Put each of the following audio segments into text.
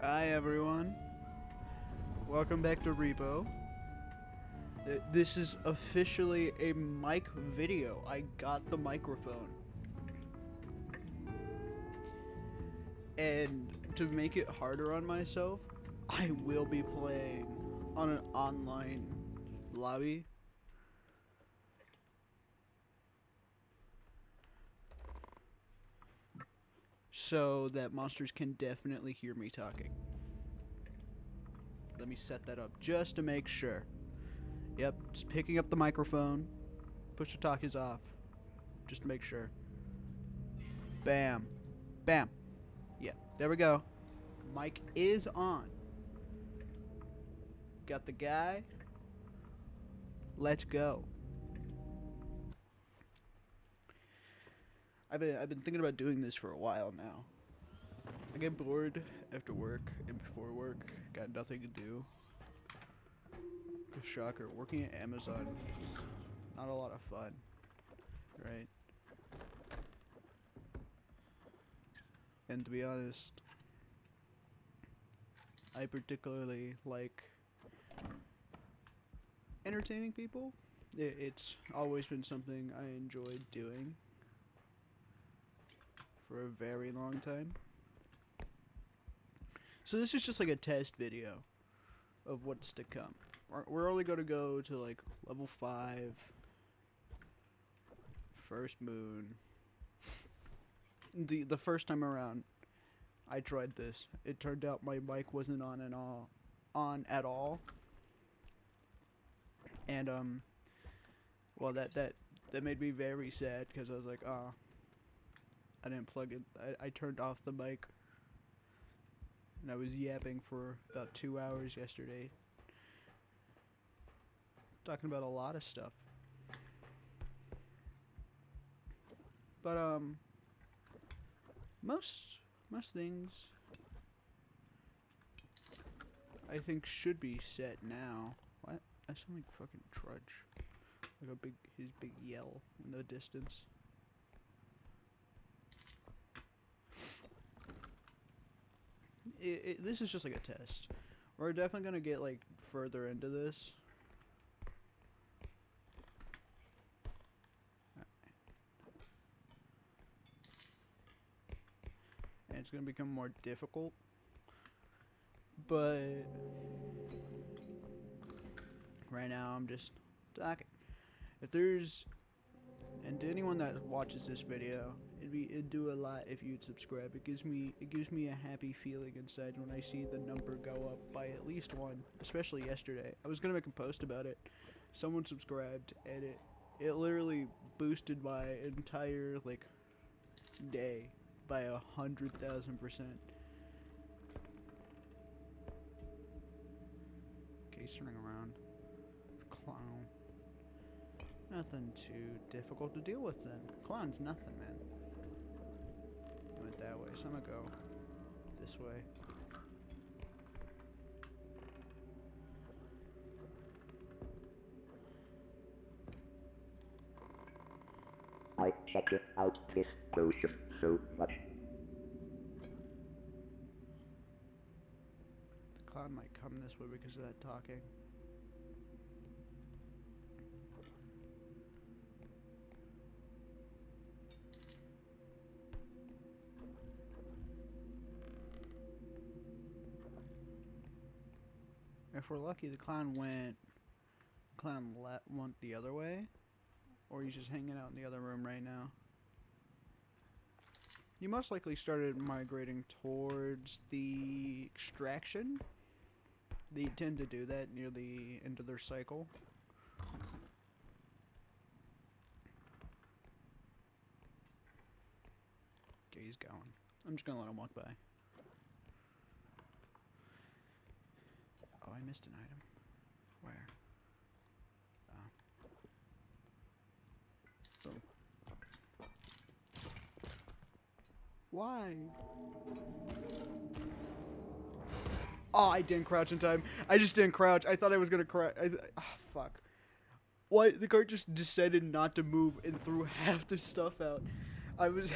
Hi everyone, welcome back to Repo. This is officially a mic video. I got the microphone. And to make it harder on myself, I will be playing on an online lobby. So that monsters can definitely hear me talking. Let me set that up just to make sure. Yep, just picking up the microphone. Push to talk is off. Just to make sure. Bam. Bam. Yeah, there we go. Mic is on. Got the guy. Let's go. I've been thinking about doing this for a while now. I get bored after work and before work. Got nothing to do. Shocker, working at Amazon, not a lot of fun, right? And to be honest, I particularly like entertaining people. It's always been something I enjoyed doing for a very long time. So this is just like a test video of what's to come. We're only going to go to like level 5, first moon. The first time around, I tried this. It turned out my mic wasn't on at all. And well that made me very sad because I was like, ah, I didn't plug it. I turned off the mic. And I was yapping for about 2 hours yesterday. Talking about a lot of stuff. But most things I think should be set now. What? I sound like fucking Trudge. Like his big yell in the distance. This is just like a test. We're definitely gonna get like further into this. And it's gonna become more difficult. But right now I'm just talking. If there's, and to anyone that watches this video, it'd do a lot if you'd subscribe. It gives me a happy feeling inside when I see the number go up by at least one. Especially yesterday, I was gonna make a post about it. Someone subscribed, and it literally boosted my entire like day by 100,000%. Okay, he's turning around. Clown. Nothing too difficult to deal with then. Clown's nothing, man. He went that way, so I'm gonna go this way. I checked out this potion so much. The clown might come this way because of that talking. If we're lucky, the clown went the other way, or he's just hanging out in the other room right now. He most likely started migrating towards the extraction. They tend to do that near the end of their cycle. Okay, he's going. I'm just gonna let him walk by. Oh, I missed an item. Where? Oh. Boom. Why? Oh, I didn't crouch in time. I just didn't crouch. I thought I was gonna crouch. Fuck. What? The cart just decided not to move and threw half the stuff out. I was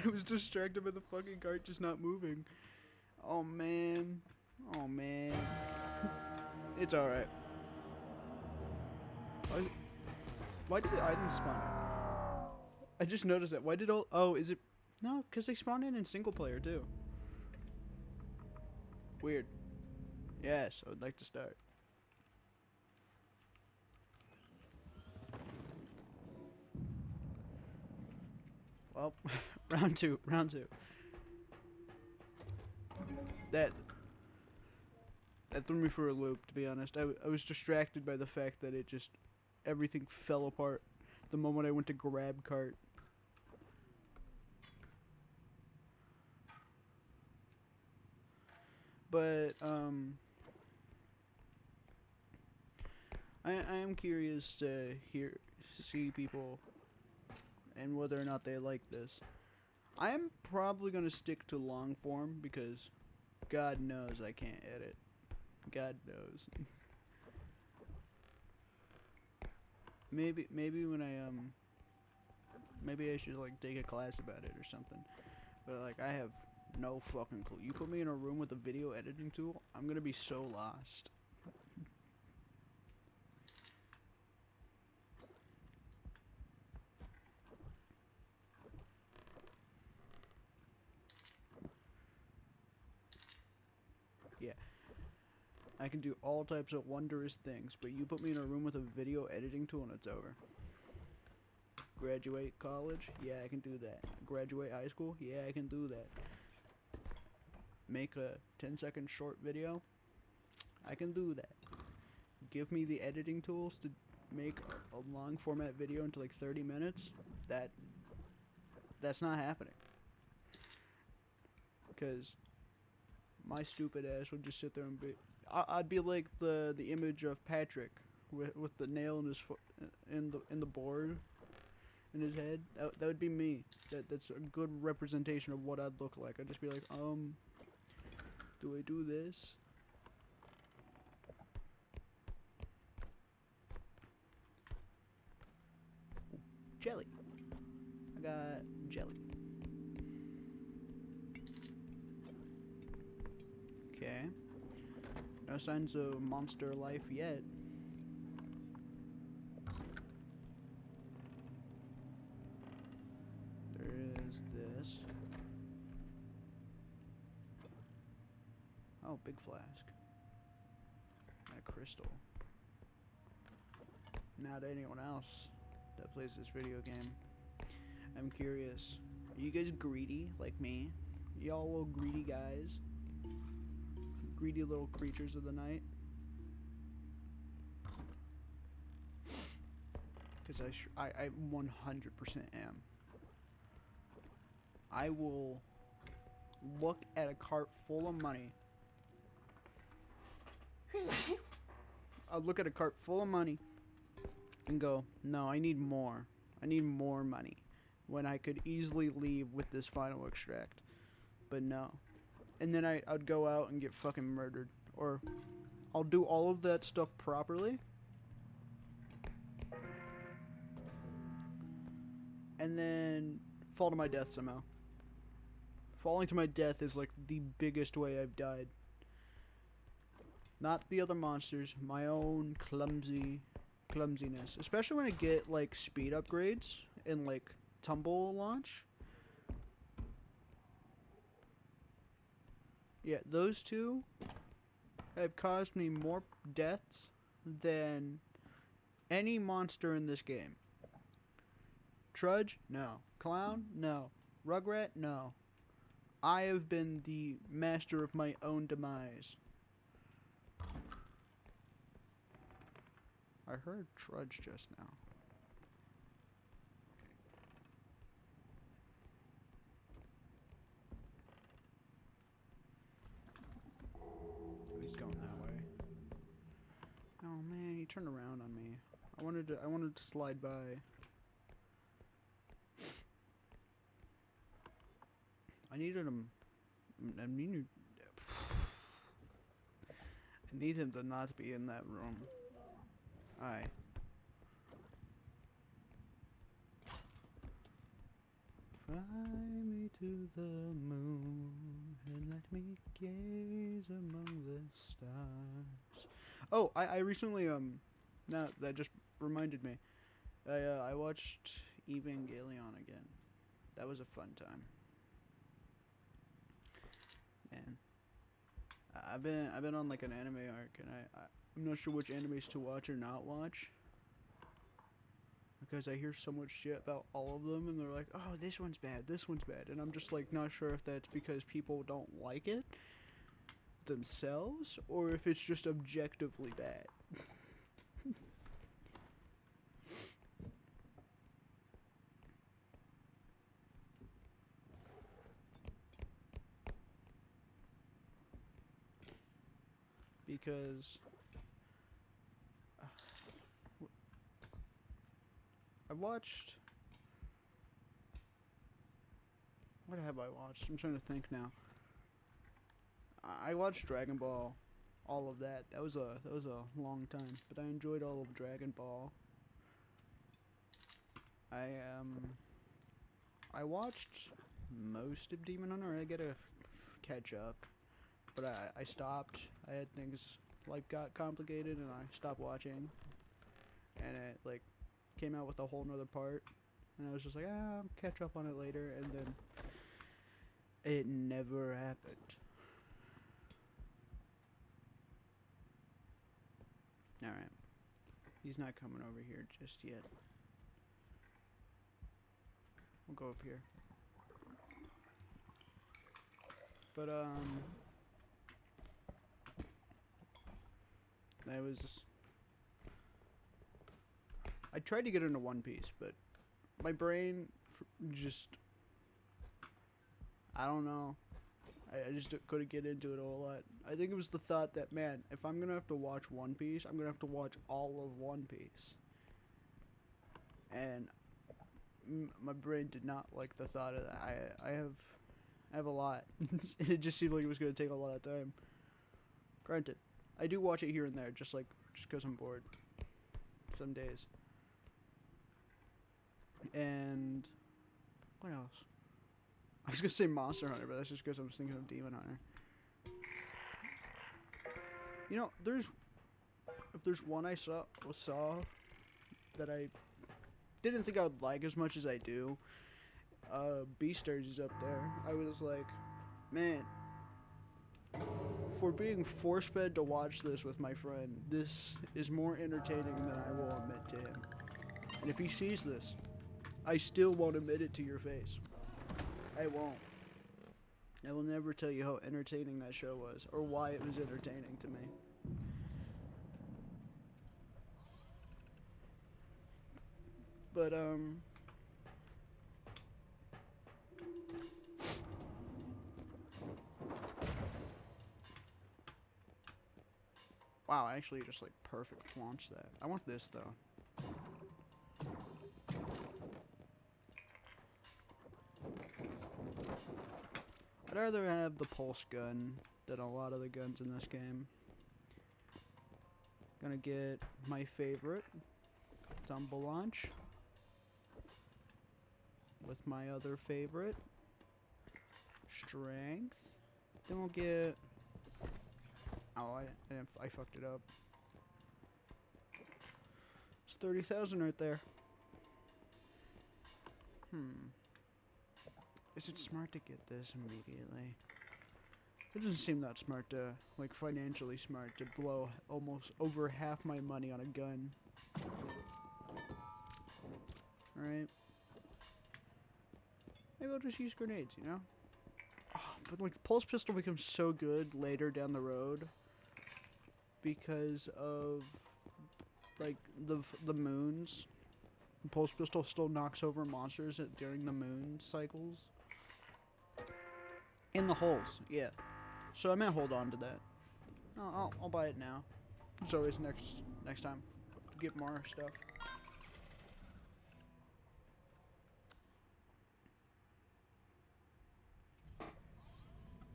I was distracted by the fucking cart just not moving. Oh man. Oh man. It's alright. Why did the items spawn in? I just noticed that. Why did all... Oh, is it... No, because they spawn in single player too. Weird. Yes, I would like to start. Well, round two. That threw me for a loop, to be honest. I was distracted by the fact that it just... Everything fell apart the moment I went to grab cart. But, I am curious to see people and whether or not they like this. I am probably going to stick to long form because God knows I can't edit. God knows. maybe when maybe I should like take a class about it or something. But like I have no fucking clue. You put me in a room with a video editing tool, I'm going to be so lost. Yeah. I can do all types of wondrous things, but you put me in a room with a video editing tool and it's over. Graduate college? Yeah, I can do that. Graduate high school? Yeah, I can do that. Make a 10-second short video? I can do that. Give me the editing tools to make a long format video into like 30 minutes? That's not happening. Because my stupid ass would just sit there and be... I'd be like the image of Patrick with the nail in his foot in the board in his head. That would be me. That's a good representation of what I'd look like. I'd just be like, do I do this? Ooh, jelly. I got jelly. Okay. No signs of monster life yet. There is this. Oh, big flask. And a crystal. Now to anyone else that plays this video game, I'm curious. Are you guys greedy like me? Y'all little greedy guys? Greedy little creatures of the night? Because I 100% am. I will look at a cart full of money. I'll look at a cart full of money and go, no, I need more. I need more money. When I could easily leave with this final extract. But no. And then I'd go out and get fucking murdered. Or I'll do all of that stuff properly. And then fall to my death somehow. Falling to my death is like the biggest way I've died. Not the other monsters, my own clumsiness. Especially when I get like speed upgrades and like tumble launch. Yeah, those two have caused me more deaths than any monster in this game. Trudge? No. Clown? No. Rugrat? No. I have been the master of my own demise. I heard Trudge just now. He's going that way. Oh man, he turned around on me. I wanted to slide by. I needed him. I need him to not be in that room. Aye. Fly me to the moon and let me gaze among the stars. Oh, I recently now that just reminded me. I watched Evangelion again. That was a fun time. Man, I've been on like an anime arc, and I'm not sure which animes to watch or not watch. Because I hear so much shit about all of them, and they're like, "Oh, this one's bad, this one's bad," and I'm just like not sure if that's because people don't like it themselves, or if it's just objectively bad. Because I watched. What have I watched? I'm trying to think now. I watched Dragon Ball, all of that. That was a long time, but I enjoyed all of Dragon Ball. I I watched most of Demon Hunter. I gotta catch up, but I stopped. I had things life got complicated, and I stopped watching. And it like came out with a whole nother part, and I was just like, I'll catch up on it later, and then it never happened. Alright. He's not coming over here just yet. We'll go up here. But, I tried to get into One Piece, but my brain just... I don't know. I just couldn't get into it a whole lot. I think it was the thought that, man, if I'm gonna have to watch One Piece, I'm gonna have to watch all of One Piece. And my brain did not like the thought of that. I have a lot. It just seemed like it was gonna take a lot of time. Granted, I do watch it here and there, just because I'm bored. Some days. And what else? I was gonna say Monster Hunter, but that's just because I was thinking of Demon Hunter. You know, if there's one I saw that I didn't think I would like as much as I do, Beastars is up there. I was like, man, for being force-fed to watch this with my friend, this is more entertaining than I will admit to him. And if he sees this, I still won't admit it to your face. I won't. I will never tell you how entertaining that show was, or why it was entertaining to me. But, wow, I actually just, like, perfect launched that. I want this, though. I'd rather have the pulse gun than a lot of the guns in this game. Gonna get my favorite, Tumble Launch, with my other favorite, Strength. Then we'll get... Oh, I fucked it up. It's 30,000 right there. Is it smart to get this immediately? It doesn't seem that smart to, like, financially smart to blow almost over half my money on a gun. Alright. Maybe I'll just use grenades, you know? Oh, but, like, the pulse pistol becomes so good later down the road because of, like, the moons. The pulse pistol still knocks over monsters during the moon cycles. In the holes, yeah. So I might hold on to that. I'll buy it now. It's always next time to get more stuff.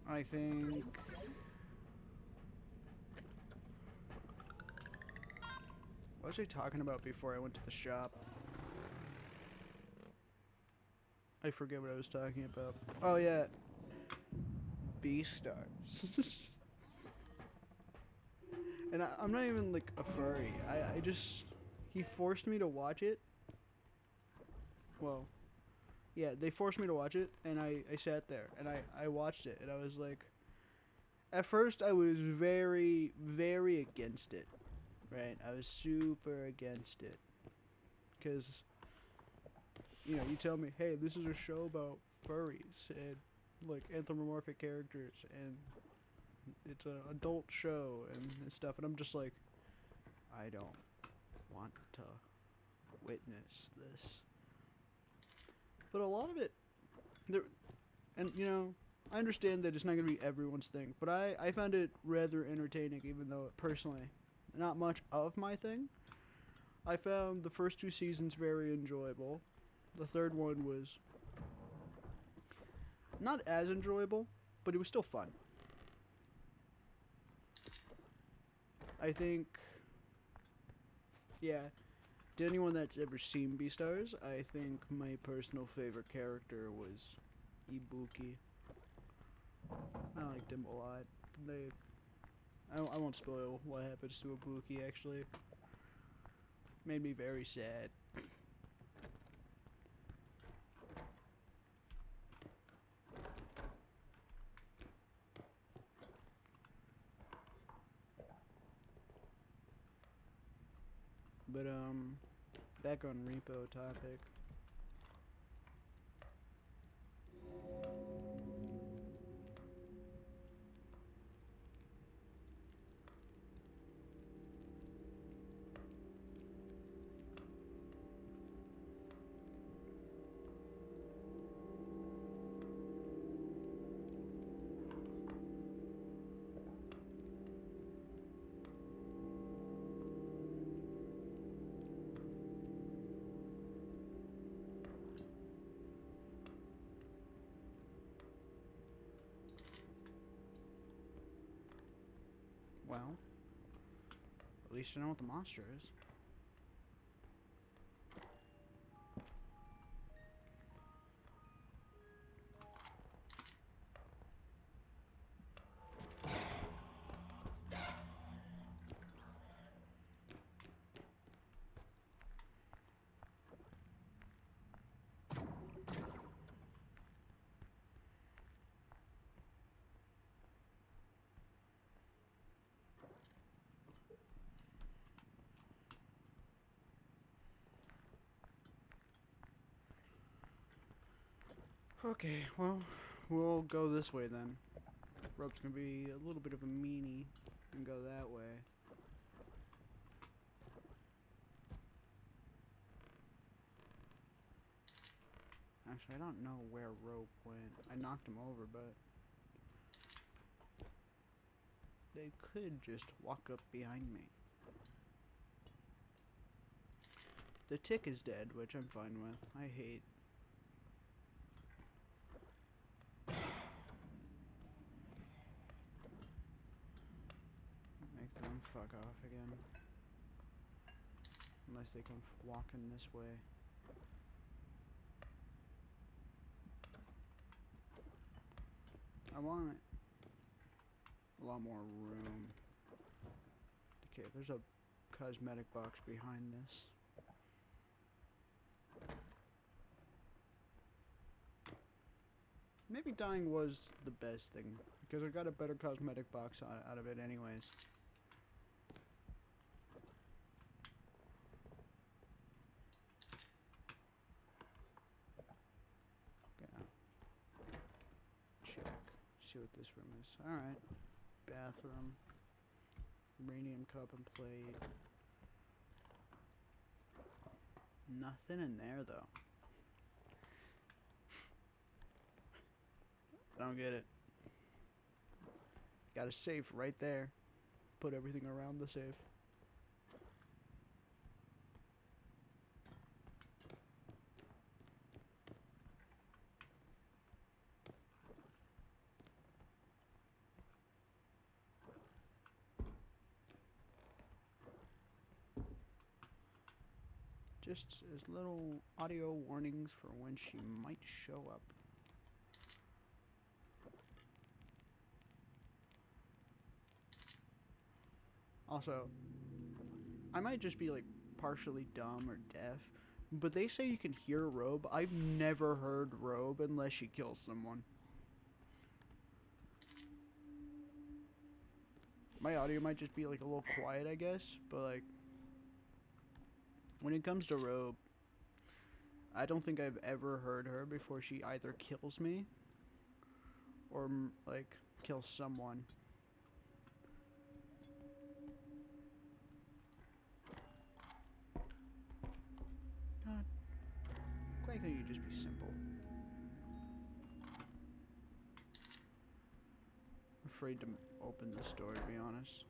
I think what was I talking about before I went to the shop? I forget what I was talking about. Oh yeah. Beastars. And I'm not even like a furry. I just, he forced me to watch it. Well, yeah, they forced me to watch it, and I sat there and I watched it, and I was like, at first I was very, very against it, right? I was super against it, because, you know, you tell me, hey, this is a show about furries and like anthropomorphic characters, and it's an adult show and stuff, and I'm just like, I don't want to witness this. But a lot of it, there, and you know, I understand that it's not gonna be everyone's thing, but I found it rather entertaining, even though personally, not much of my thing. I found the first two seasons very enjoyable. The third one was not as enjoyable, but it was still fun. I think, yeah, to anyone that's ever seen Beastars, I think my personal favorite character was Ibuki. I liked him a lot. I won't spoil what happens to Ibuki, actually. Made me very sad. But, back on Repo topic. Well, at least I know what the monster is. Okay, well, we'll go this way then. Rope's gonna be a little bit of a meanie and go that way. Actually, I don't know where Rope went. I knocked him over, but they could just walk up behind me. The tick is dead, which I'm fine with. I hate. Make them fuck off again. Unless they come walking this way. I want a lot more room. Okay, there's a cosmetic box behind this. Maybe dying was the best thing, because I got a better cosmetic box out of it anyways. Gonna check, see what this room is. Alright. Bathroom. Radium cup and plate. Nothing in there though. I don't get it. Got a safe right there. Put everything around the safe. Just as little audio warnings for when she might show up. Also, I might just be like partially dumb or deaf, but they say you can hear Robe. I've never heard Robe unless she kills someone. My audio might just be like a little quiet, I guess, but like when it comes to Robe, I don't think I've ever heard her before she either kills me or like kills someone. God, why can't you just be simple? I'm afraid to open this door, to be honest.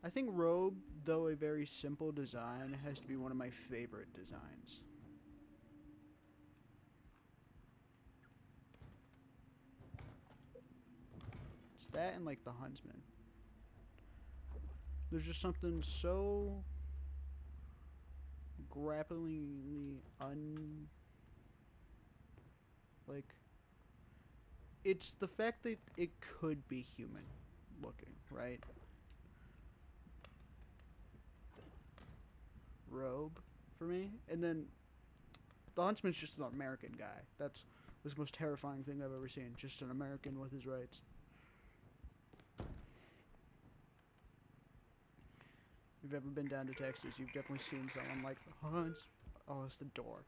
I think Robe, though a very simple design, has to be one of my favorite designs. It's that and like the Huntsman. There's just something so grapplingly like it's the fact that it could be human looking, right? Robe for me, and then the Huntsman's just an American guy. That's the most terrifying thing I've ever seen. Just an American with his rights. If you've ever been down to Texas, you've definitely seen someone like the Hunts. Oh, it's the door.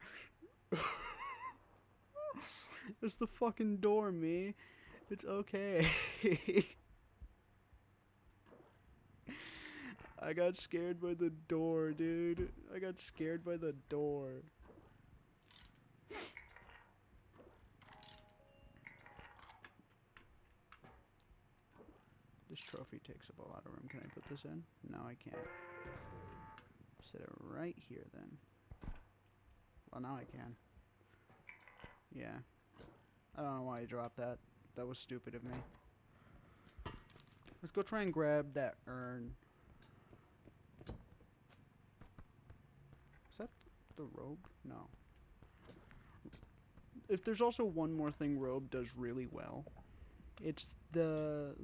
It's the fucking door, me. It's okay. I got scared by the door, dude. I got scared by the door. This trophy takes up a lot of room. Can I put this in? No, I can't. Set it right here, then. Well, now I can. Yeah. I don't know why I dropped that. That was stupid of me. Let's go try and grab that urn. Is that the Robe? No. If there's also one more thing Robe does really well, it's the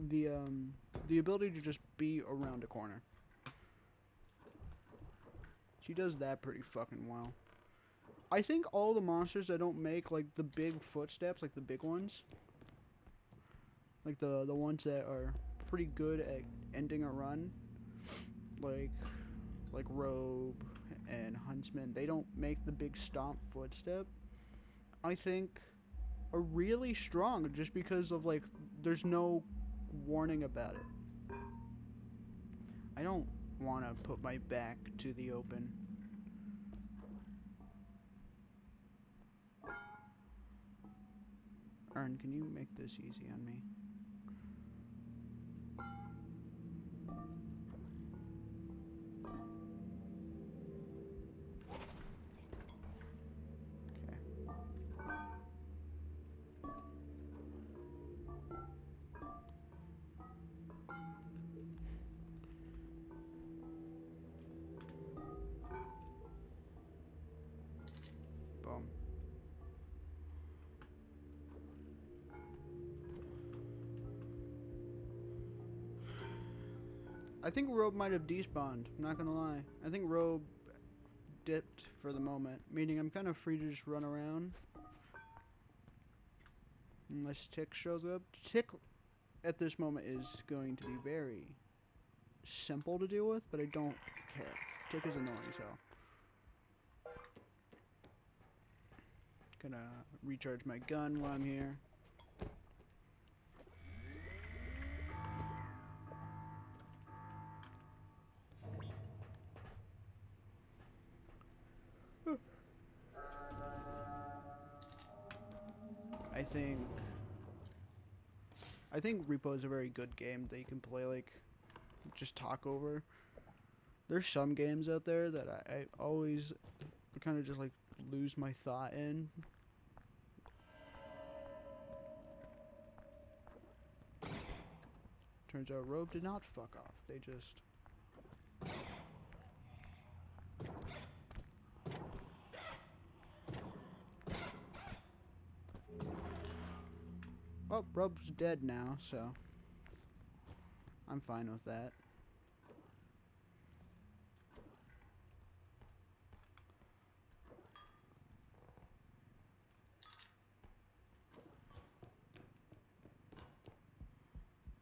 ability to just be around a corner. She does that pretty fucking well. I think all the monsters that don't make like the big footsteps, like the big ones, like the ones that are pretty good at ending a run, like Robe and Huntsman, they don't make the big stomp footstep. I think are really strong just because of like there's no warning about it. I don't want to put my back to the open. Urn, can you make this easy on me? Boom. I think Robe might have despawned, I'm not gonna lie. I think Robe dipped for the moment, meaning I'm kind of free to just run around. Unless Tick shows up. Tick at this moment is going to be very simple to deal with, but I don't care. Tick is annoying, so. Gonna recharge my gun while I'm here. I think Repo is a very good game that you can play, like, just talk over. There's some games out there that I always kind of just, like, lose my thought in. Turns out Robe did not fuck off. They just... Oh, Rope's dead now, so I'm fine with that.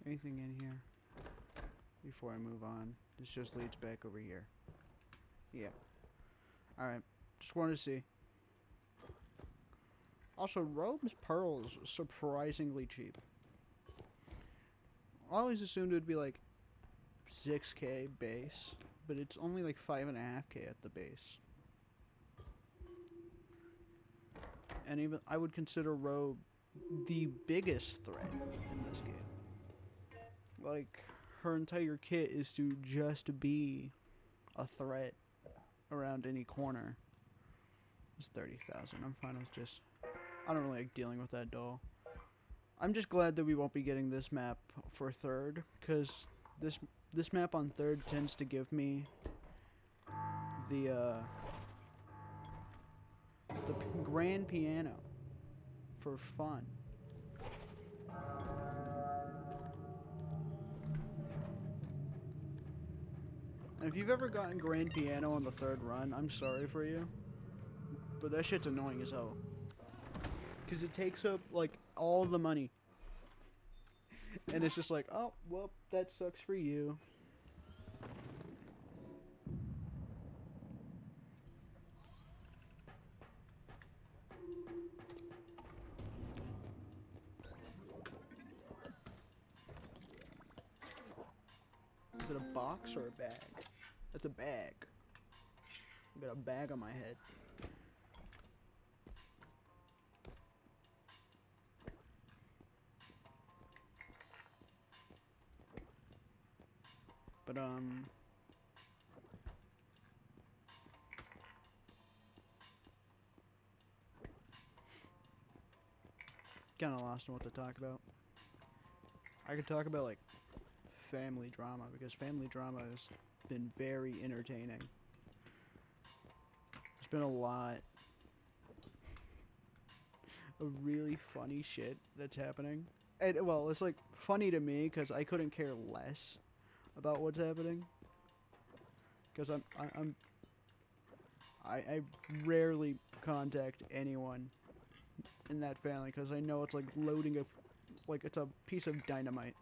Anything in here before I move on? This just leads back over here. Yeah. Alright. Just wanted to see. Also, Rope's pearls surprisingly cheap. I always assumed it would be like 6K base, but it's only like 5.5K at the base. And even I would consider Robe the biggest threat in this game. Like, her entire kit is to just be a threat around any corner. It's 30,000. I'm fine with just... I don't really like dealing with that doll. I'm just glad that we won't be getting this map for third, because this map on third tends to give me the grand piano for fun. And if you've ever gotten grand piano on the third run, I'm sorry for you, but that shit's annoying as hell. Because it takes up, like, all the money. And it's just like, oh, well, that sucks for you. Is it a box or a bag? That's a bag. I got a bag on my head. But, kinda lost on what to talk about. I could talk about, like, family drama, because family drama has been very entertaining. There's been a lot of really funny shit that's happening. And, well, it's, like, funny to me, because I couldn't care less about what's happening. Because I rarely contact anyone in that family, because I know it's like loading a, like it's a piece of dynamite.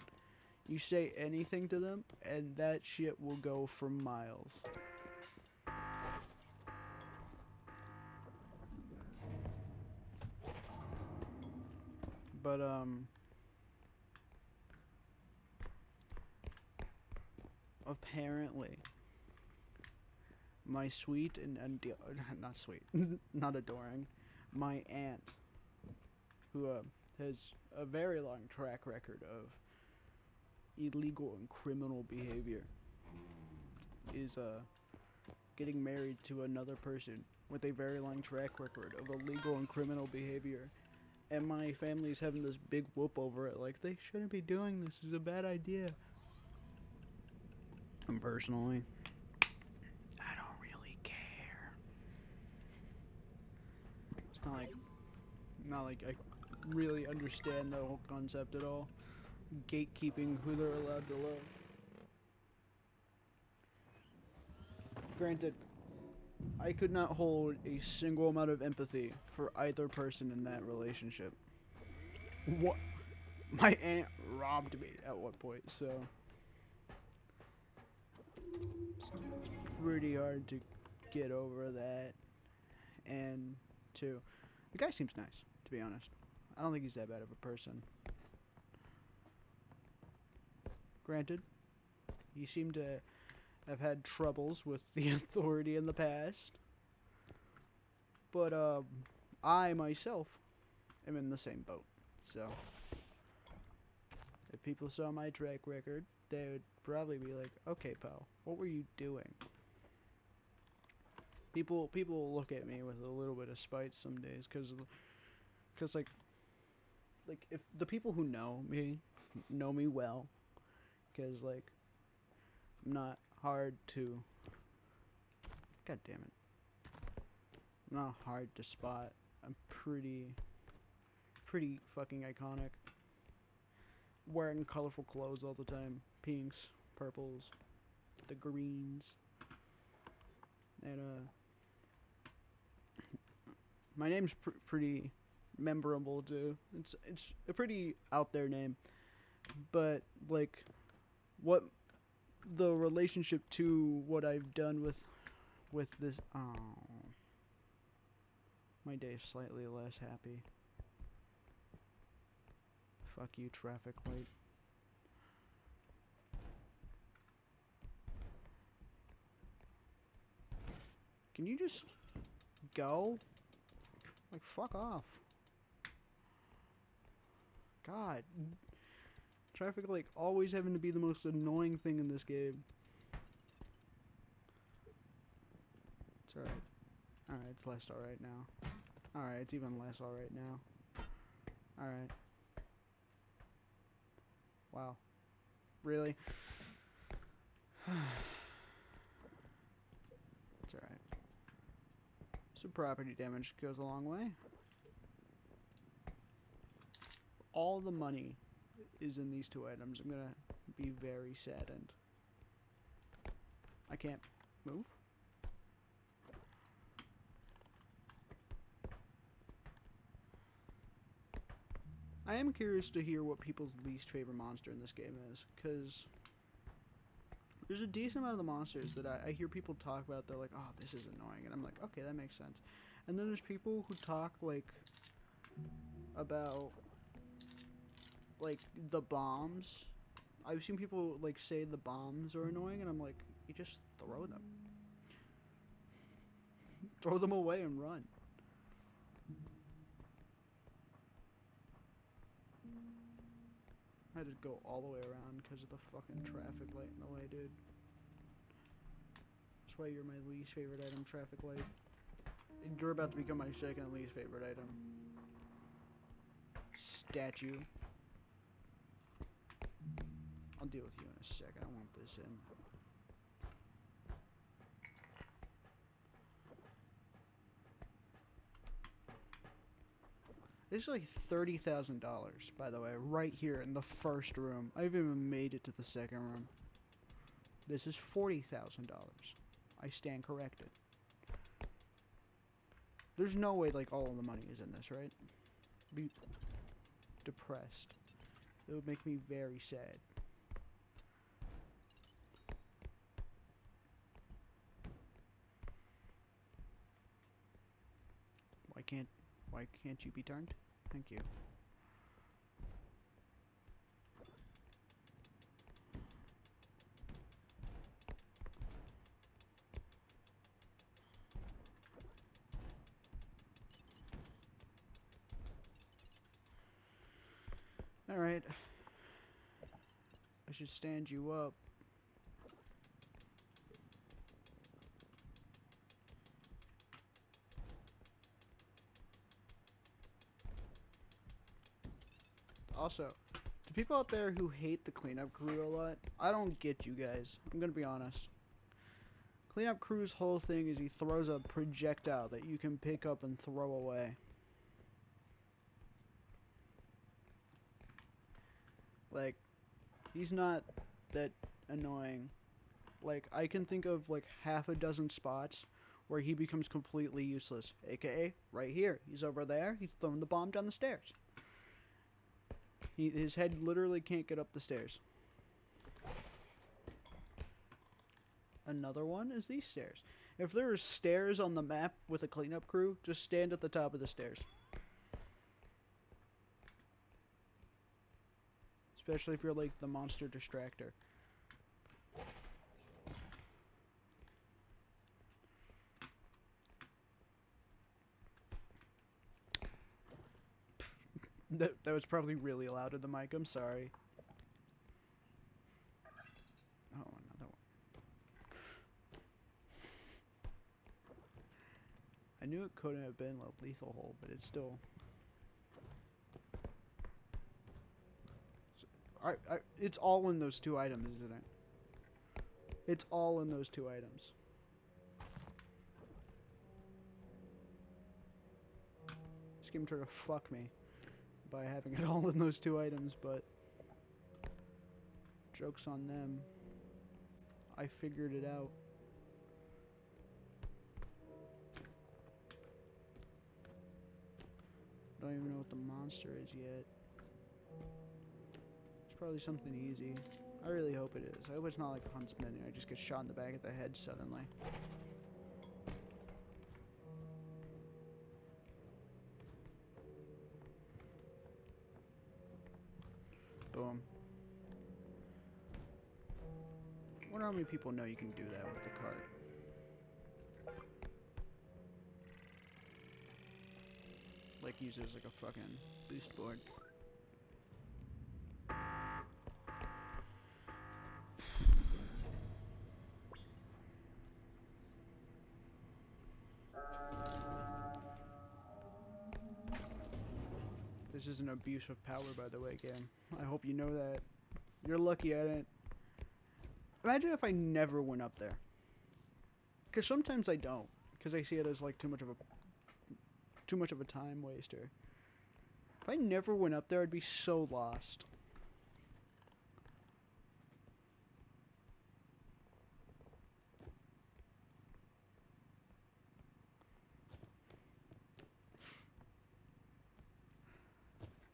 You say anything to them, and that shit will go for miles. But, apparently, my sweet and not sweet, not adoring, my aunt, who has a very long track record of illegal and criminal behavior, is getting married to another person with a very long track record of illegal and criminal behavior. And my family's having this big whoop over it, like, they shouldn't be doing this, it's a bad idea. And personally, I don't really care. It's not like I really understand the whole concept at all. Gatekeeping who they're allowed to love. Granted, I could not hold a single amount of empathy for either person in that relationship. What? My aunt robbed me at one point, so it's pretty hard to get over that. And two, the guy seems nice, to be honest. I don't think he's that bad of a person. Granted, he seemed to have had troubles with the authority in the past. But, I myself am in the same boat. So, if people saw my track record, they would probably be like, okay, pal, what were you doing? People look at me with a little bit of spite some days, cause like, if the people who know me well, cause, like, I'm not hard to, god damn it, I'm not hard to spot. I'm pretty fucking iconic. wearing colorful clothes all the time. Pinks, purples, the greens. And, my name's pretty memorable, too. It's a pretty out there name. But, like, what the relationship to what I've done with this... Oh. My day is slightly less happy. Fuck you, traffic light. Can you just go? Like, fuck off. God. Traffic, like, always having to be the most annoying thing in this game. It's alright. Alright, it's less alright now. Alright, it's even less alright now. Alright. Wow. Really? It's alright. So property damage goes a long way. All the money is in these two items. I'm gonna be very saddened. I can't move? I am curious to hear what people's least favorite monster in this game is, because there's a decent amount of the monsters that I hear people talk about. They're like, oh, this is annoying. And I'm like, okay, that makes sense. And then there's people who talk, like, about, like, the bombs. I've seen people, like, say the bombs are annoying, and I'm like, you just throw them. Throw them away and run. I had to go all the way around because of the fucking traffic light in the way, dude. That's why you're my least favorite item, traffic light. You're about to become my second least favorite item. Statue. I'll deal with you in a second. I want this in. This is like $30,000, by the way, right here in the first room. I haven't even made it to the second room. This is $40,000. I stand corrected. There's no way, like, all of the money is in this, right? Be depressed. It would make me very sad. Why can't you be turned? Thank you. Alright. I should stand you up. Also, to people out there who hate the cleanup crew a lot, I don't get you guys. I'm gonna be honest. Cleanup crew's whole thing is he throws a projectile that you can pick up and throw away. Like, he's not that annoying. Like, I can think of like half a dozen spots where he becomes completely useless. AKA, right here. He's over there. He's throwing the bomb down the stairs. His head literally can't get up the stairs. Another one is these stairs. If there are stairs on the map with a cleanup crew, just stand at the top of the stairs. Especially if you're like the monster distractor. That was probably really loud in the mic. I'm sorry. Oh, another one. I knew it couldn't have been a lethal hole, but it's still... It's all in those two items, isn't it? It's all in those two items. This game tried to fuck me by having it all in those two items, but Joke's on them. I figured it out. Don't even know what the monster is yet. It's probably something easy. I really hope it is. I hope it's not like a huntsman and I just get shot in the back of the head suddenly. Boom. I wonder how many people know you can do that with the cart. Like use it as like a fucking boost board. This is an abuse of power, by the way, game. I hope you know that. You're lucky I didn't. Imagine if I never went up there. Because sometimes I don't. Because I see it as like too much of a time waster. If I never went up there, I'd be so lost.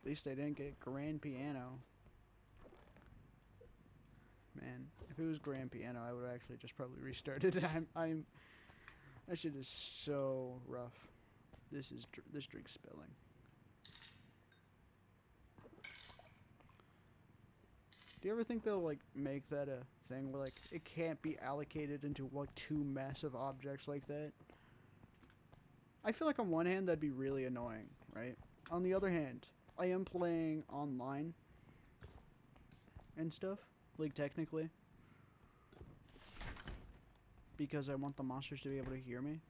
At least I didn't get grand piano. Man, if it was grand piano, I would actually just probably restarted it. That shit is so rough. This drink's spilling. Do you ever think they'll like make that a thing where like it can't be allocated into like two massive objects like that? I feel like on one hand that'd be really annoying, right? On the other hand, I am playing online and stuff, like technically, because I want the monsters to be able to hear me.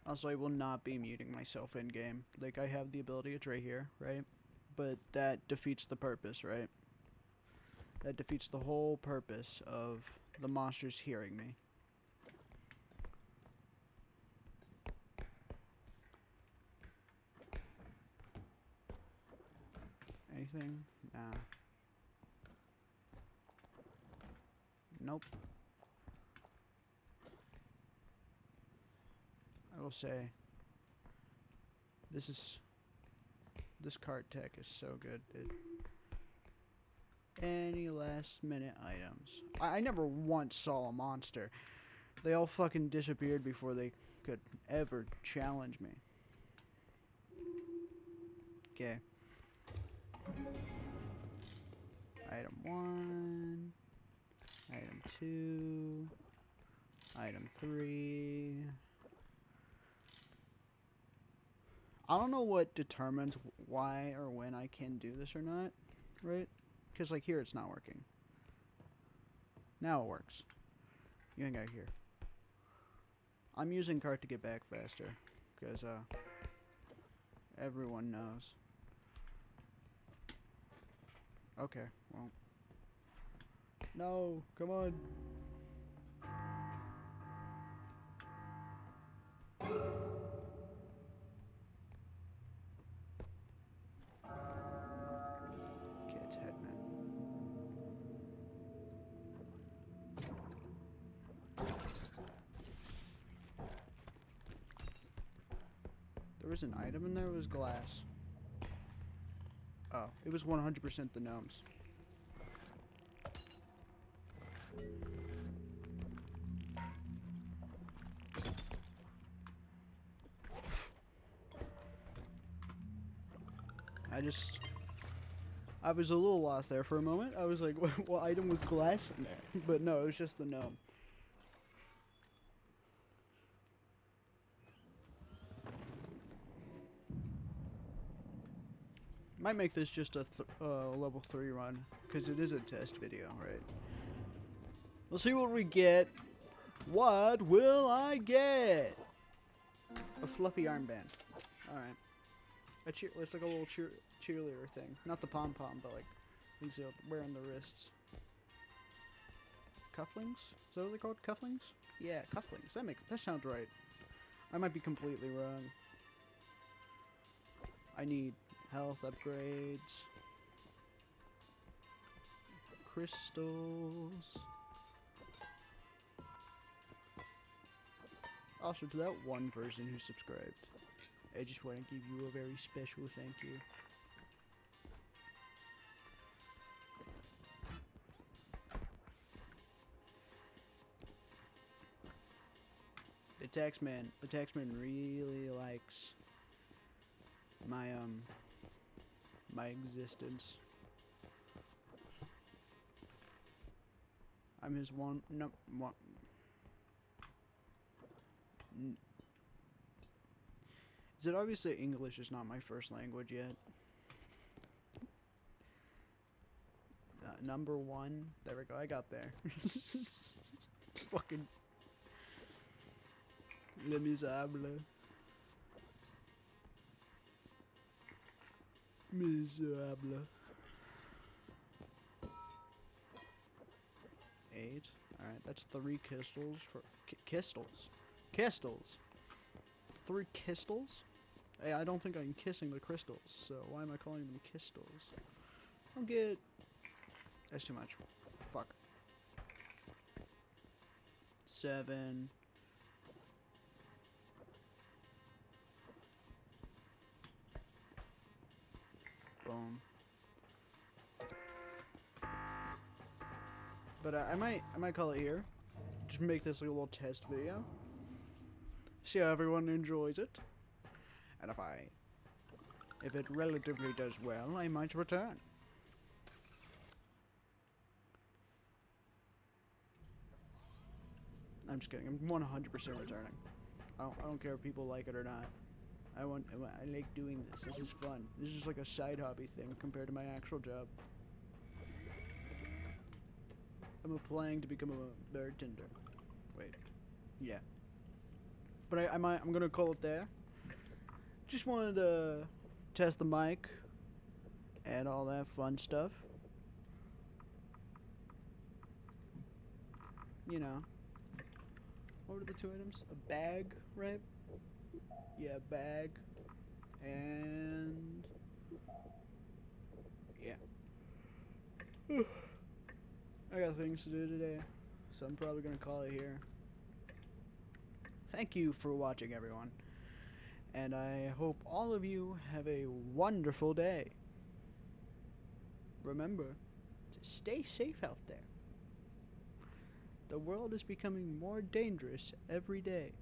Also, I will not be muting myself in-game. Like, I have the ability, it's right here, right? But that defeats the purpose, right? That defeats the whole purpose of the monsters hearing me. Anything? Nah. Nope. I will say, this cart tech is so good, dude. Any last minute items. I never once saw a monster. They all fucking disappeared before they could ever challenge me. Okay. Item 1. Item 2. Item 3. I don't know what determines why or when I can do this or not, right? Because, like, here it's not working. Now it works. You ain't got here. I'm using cart to get back faster. Because, everyone knows. Okay, well. No, come on. Okay, it's Headman. There was an item in there, it was glass. Oh, it was 100% the gnomes. I was a little lost there for a moment. I was like, what item was glass in there? But no, it was just the gnome. Might make this just a level 3 run, because it is a test video, right? We'll see what we get. What will I get? A fluffy armband. Alright. It's like a little cheerleader thing. Not the pom-pom, but like things that wear on the wrists. Cufflinks? Is that what they're called? Cufflinks? Yeah, cufflinks. That sounds right. I might be completely wrong. I need Health upgrades. Crystals. Also, to that one person who subscribed, I just want to give you a very special thank you. The taxman really likes my existence. I'm his one. Is it obvious that English is not my first language yet? Number one. There we go. I got there. Fucking. Le misérable. Miserable. 8. Alright, that's 3 crystals for. Crystals! 3 crystals? Hey, I don't think I'm kissing the crystals, so why am I calling them crystals? I'll get. That's too much. Fuck. 7. Boom. But I might call it here. Just make this like a little test video. See how everyone enjoys it. And if it relatively does well, I might return. I'm just kidding. I'm 100% returning. I don't care if people like it or not. I like doing this. This is fun. This is like a side hobby thing compared to my actual job. I'm applying to become a bartender. Wait. Yeah. But I'm gonna call it there. Just wanted to test the mic and all that fun stuff. You know. What were the 2 items? A bag, right? Yeah, a bag. And yeah. I got things to do today, so I'm probably gonna call it here. Thank you for watching, everyone. And I hope all of you have a wonderful day. Remember to stay safe out there. The world is becoming more dangerous every day.